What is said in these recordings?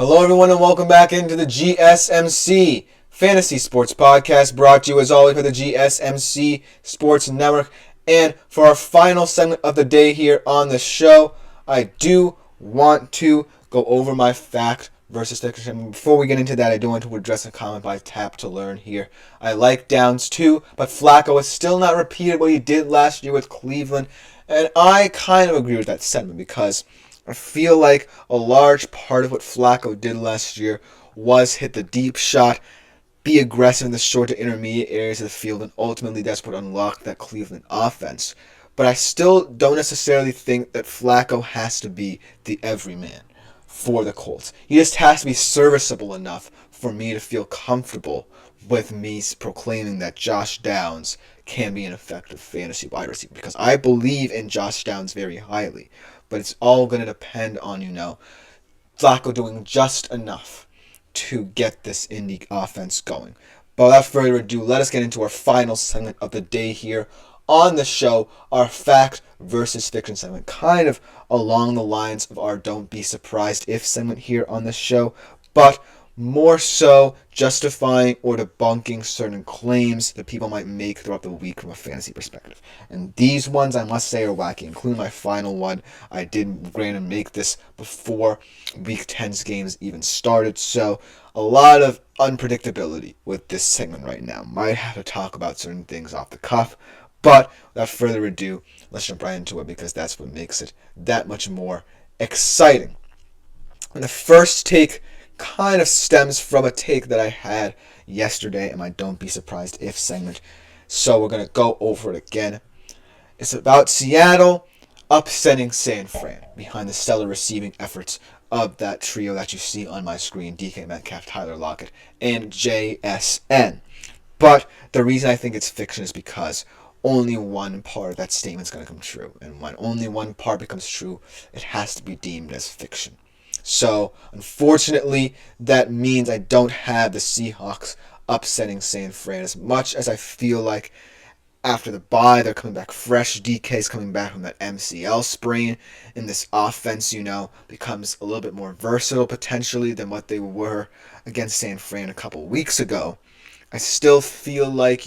Hello, everyone, and welcome back into the GSMC Fantasy Sports Podcast, brought to you as always by the GSMC Sports Network. And for our final segment of the day here on the show, I do want to go over my fact versus fiction. Before we get into that, I do want to address a comment by Tap to Learn here. I like Downs too, but Flacco has still not repeated what he did last year with Cleveland, and I kind of agree with that sentiment because I feel like a large part of what Flacco did last year was hit the deep shot, be aggressive in the short to intermediate areas of the field, and ultimately that's what unlocked that Cleveland offense. But I still don't necessarily think that Flacco has to be the everyman for the Colts. He just has to be serviceable enough for me to feel comfortable with me proclaiming that Josh Downs can be an effective fantasy wide receiver, because I believe in Josh Downs very highly. But it's all going to depend on, Flacco doing just enough to get this Indy offense going. But without further ado, let us get into our final segment of the day here on the show, our fact versus fiction segment, kind of along the lines of our Don't Be Surprised If segment here on the show, but more so justifying or debunking certain claims that people might make throughout the week from a fantasy perspective. And these ones, I must say, are wacky, including my final one. I did, granted, make this before Week 10's games even started, so a lot of unpredictability with this segment right now. Might have to talk about certain things off the cuff, but without further ado, let's jump right into it, because that's what makes it that much more exciting. And the first take kind of stems from a take that I had yesterday in my Don't Be Surprised If segment. So we're going to go over it again. It's about Seattle upsetting San Fran behind the stellar receiving efforts of that trio that you see on my screen, DK Metcalf, Tyler Lockett, and JSN. But the reason I think it's fiction is because only one part of that statement is going to come true. And when only one part becomes true, it has to be deemed as fiction. So, unfortunately, that means I don't have the Seahawks upsetting San Fran, as much as I feel like after the bye, they're coming back fresh. DK's coming back from that MCL sprain, and this offense, becomes a little bit more versatile potentially than what they were against San Fran a couple weeks ago. I still feel like,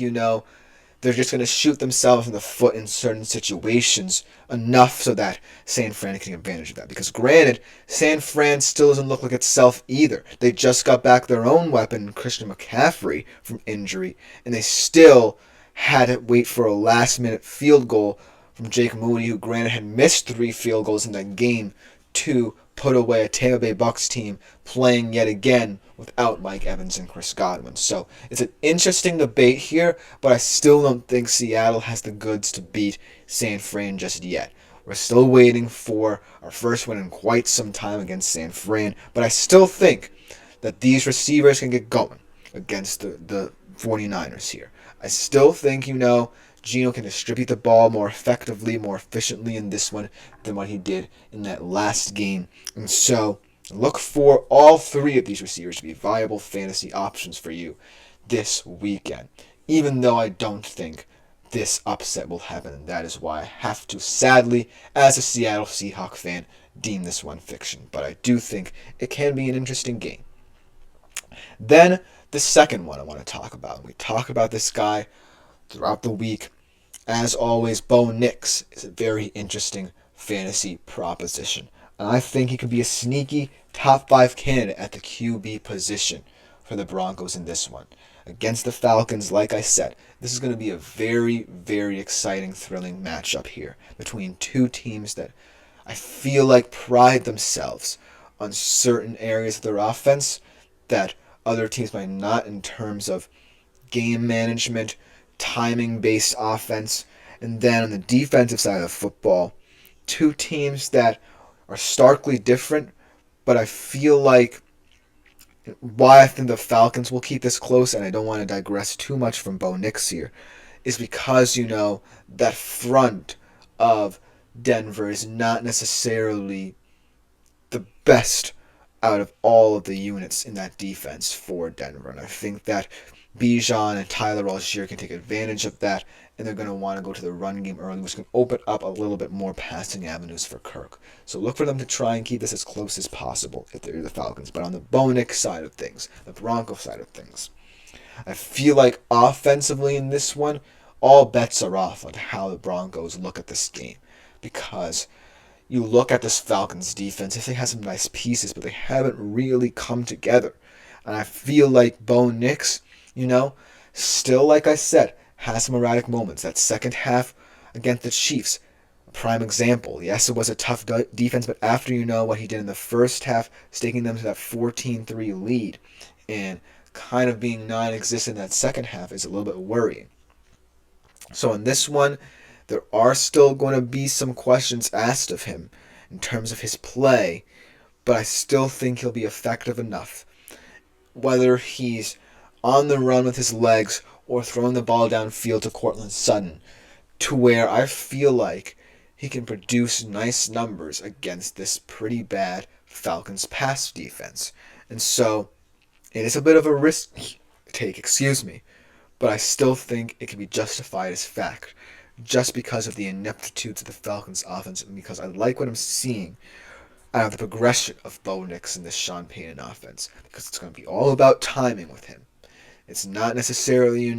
they're just going to shoot themselves in the foot in certain situations enough so that San Fran can take advantage of that. Because granted, San Fran still doesn't look like itself either. They just got back their own weapon, Christian McCaffrey, from injury, and they still had to wait for a last-minute field goal from Jake Moody, who granted had missed 3 field goals in that game, to put away a Tampa Bay Bucks team playing yet again without Mike Evans and Chris Godwin. So it's an interesting debate here, but I still don't think Seattle has the goods to beat San Fran just yet. We're still waiting for our first win in quite some time against San Fran, but I still think that these receivers can get going against the 49ers here. I still think, Geno can distribute the ball more effectively, more efficiently in this one than what he did in that last game. And so look for all 3 of these receivers to be viable fantasy options for you this weekend, even though I don't think this upset will happen. And that is why I have to, sadly, as a Seattle Seahawks fan, deem this one fiction. But I do think it can be an interesting game. Then the second one I want to talk about. We talk about this guy throughout the week. As always, Bo Nix is a very interesting fantasy proposition. And I think he could be a sneaky top 5 candidate at the QB position for the Broncos in this one. Against the Falcons, like I said, this is going to be a very, very exciting, thrilling matchup here between 2 teams that I feel like pride themselves on certain areas of their offense that other teams might not, in terms of game management, timing-based offense. And then on the defensive side of the football, 2 teams that are starkly different, but I feel like why I think the Falcons will keep this close, and I don't want to digress too much from Bo Nix here, is because, that front of Denver is not necessarily the best out of all of the units in that defense for Denver. And I think that Bijan and Tyler Algier can take advantage of that and they're going to want to go to the run game early, which can open up a little bit more passing avenues for Kirk. So look for them to try and keep this as close as possible if they're the Falcons. But on the Bo Nix side of things, the Broncos side of things, I feel like offensively in this one, all bets are off on how the Broncos look at this game. Because you look at this Falcons defense, if they have some nice pieces, but they haven't really come together. And I feel like Bo Nix, still, like I said, has some erratic moments. That second half against the Chiefs, a prime example. Yes, it was a tough defense, but after what he did in the first half, staking them to that 14-3 lead and kind of being non-existent in that second half is a little bit worrying. So in this one, there are still going to be some questions asked of him in terms of his play, but I still think he'll be effective enough. Whether he's on the run with his legs or throwing the ball downfield to Courtland Sutton, to where I feel like he can produce nice numbers against this pretty bad Falcons pass defense. And so it is a bit of a risk take, but I still think it can be justified as fact, just because of the ineptitudes of the Falcons offense and because I like what I'm seeing out of the progression of Bo Nix in this Sean Payton offense, because it's going to be all about timing with him. It's not necessarily,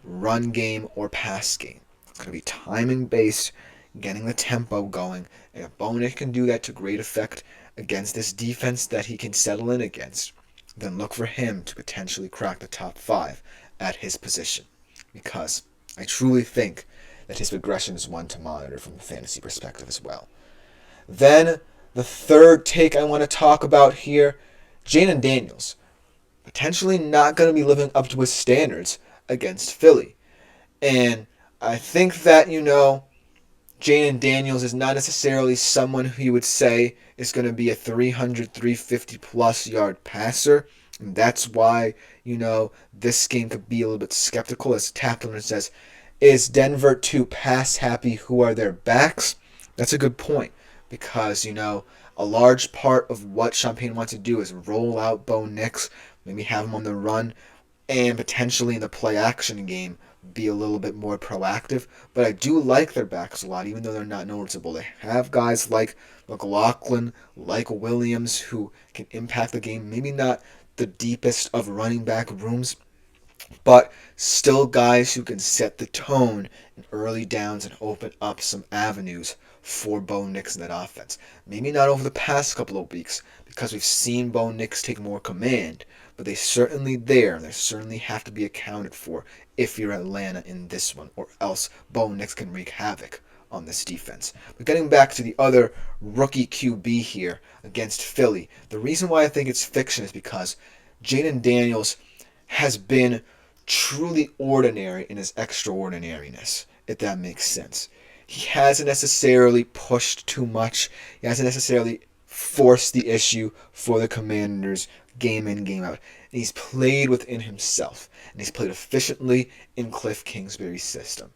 run game or pass game. It's going to be timing based, getting the tempo going, and if Bo Nix can do that to great effect against this defense that he can settle in against, then look for him to potentially crack the top 5 at his position, because I truly think that his progression is one to monitor from a fantasy perspective as well. Then, the third take I want to talk about here, Jayden Daniels. Potentially not going to be living up to his standards against Philly. And I think that, Jayden Daniels is not necessarily someone who you would say is going to be a 300, 350 plus yard passer. And that's why, this game could be a little bit skeptical, as Taplin says, is Denver too pass happy? Who are their backs? That's a good point, because, a large part of what Sean Payton wants to do is roll out Bo Nix, maybe have him on the run, and potentially in the play action game be a little bit more proactive. But I do like their backs a lot, even though they're not noticeable. They have guys like McLaughlin, like Williams, who can impact the game. Maybe not the deepest of running back rooms, but still guys who can set the tone in early downs and open up some avenues for Bo Nix in that offense. Maybe not over the past couple of weeks, because we've seen Bo Nix take more command, but they're certainly there, and they certainly have to be accounted for if you're Atlanta in this one, or else Bo Nix can wreak havoc on this defense. But getting back to the other rookie QB here against Philly, the reason why I think it's fiction is because Jayden Daniels has been truly ordinary in his extraordinariness, if that makes sense. He hasn't necessarily pushed too much. He hasn't necessarily forced the issue for the Commanders game in, game out. And he's played within himself. And he's played efficiently in Cliff Kingsbury's system.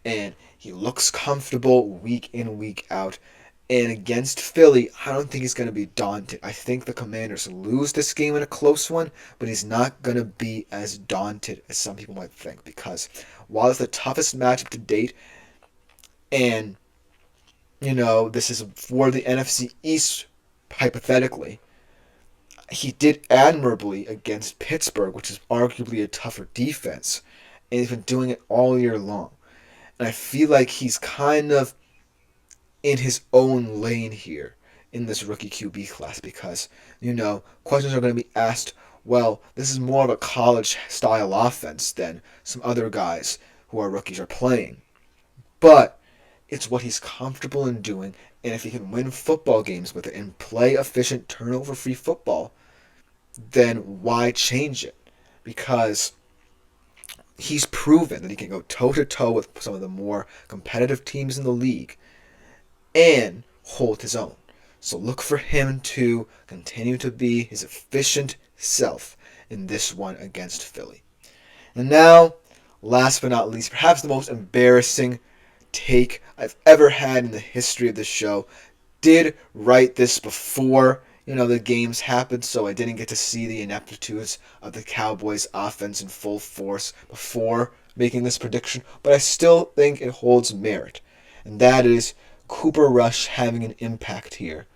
And he looks comfortable week in, week out. And against Philly, I don't think he's going to be daunted. I think the Commanders lose this game in a close one, but he's not going to be as daunted as some people might think. Because while it's the toughest matchup to date, and, this is for the NFC East, hypothetically, he did admirably against Pittsburgh, which is arguably a tougher defense, and he's been doing it all year long. And I feel like he's kind of in his own lane here in this rookie QB class, because, questions are going to be asked, well, this is more of a college-style offense than some other guys who are rookies are playing. But it's what he's comfortable in doing, and if he can win football games with it and play efficient turnover-free football, then why change it? Because he's proven that he can go toe-to-toe with some of the more competitive teams in the league and hold his own. So look for him to continue to be his efficient self in this one against Philly. And now, last but not least, perhaps the most embarrassing take I've ever had in the history of the show. Did write this before, the games happened, so I didn't get to see the ineptitudes of the Cowboys offense in full force before making this prediction, but I still think it holds merit. And that is Cooper Rush having an impact here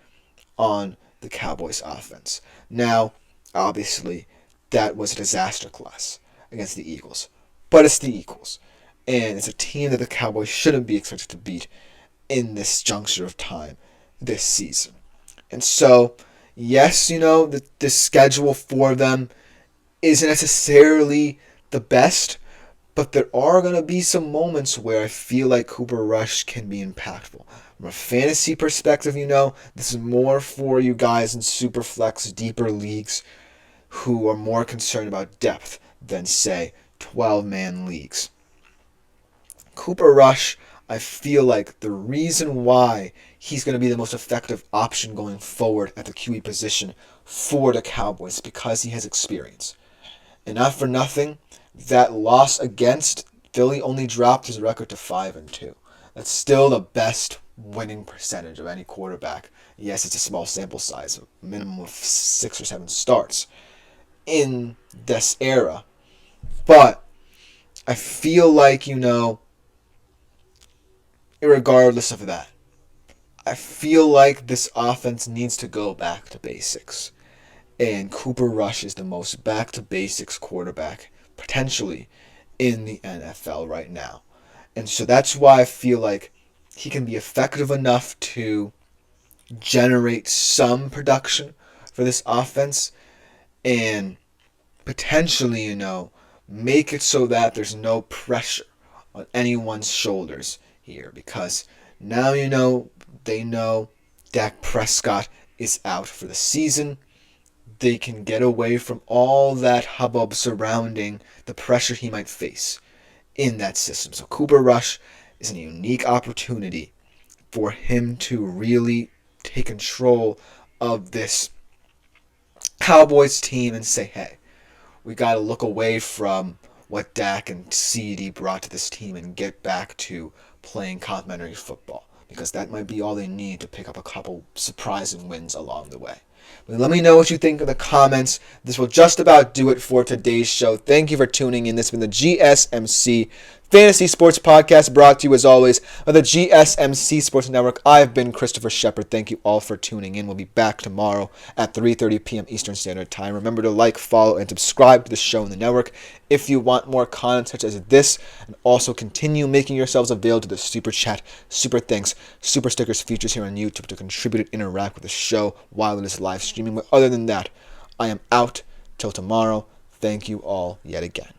on the Cowboys offense. Now, obviously, that was a disaster class against the Eagles. But it's the Eagles. And it's a team that the Cowboys shouldn't be expected to beat in this juncture of time this season. And so, yes, the schedule for them isn't necessarily the best, but there are going to be some moments where I feel like Cooper Rush can be impactful. From a fantasy perspective, this is more for you guys in Superflex, deeper leagues who are more concerned about depth than, say, 12-man leagues. Cooper Rush, I feel like the reason why he's going to be the most effective option going forward at the QE position for the Cowboys is because he has experience. And not for nothing, that loss against Philly only dropped his record to 5-2. That's still the best winning percentage of any quarterback. Yes, it's a small sample size, a minimum of 6 or 7 starts in this era. But I feel like, regardless of that, I feel like this offense needs to go back to basics. And Cooper Rush is the most back-to-basics quarterback, potentially, in the NFL right now. And so that's why I feel like he can be effective enough to generate some production for this offense and potentially, make it so that there's no pressure on anyone's shoulders here. Because now, they know Dak Prescott is out for the season. They can get away from all that hubbub surrounding the pressure he might face in that system. So Cooper Rush is a unique opportunity for him to really take control of this Cowboys team and say, hey, we got to look away from what Dak and CD brought to this team and get back to playing complimentary football, because that might be all they need to pick up a couple surprising wins along the way. But let me know what you think in the comments. This will just about do it for today's show. Thank you for tuning in. This has been the GSMC Fantasy Sports Podcast, brought to you as always by the GSMC Sports Network. I've been Christopher Shepard. Thank you all for tuning in. We'll be back tomorrow at 3:30 p.m. Eastern Standard Time. Remember to like, follow, and subscribe to the show in the network if you want more content such as this, and also continue making yourselves available to the Super Chat, Super Thanks, Super Stickers features here on YouTube to contribute and interact with the show while it is live streaming. But other than that, I am out till tomorrow. Thank you all yet again.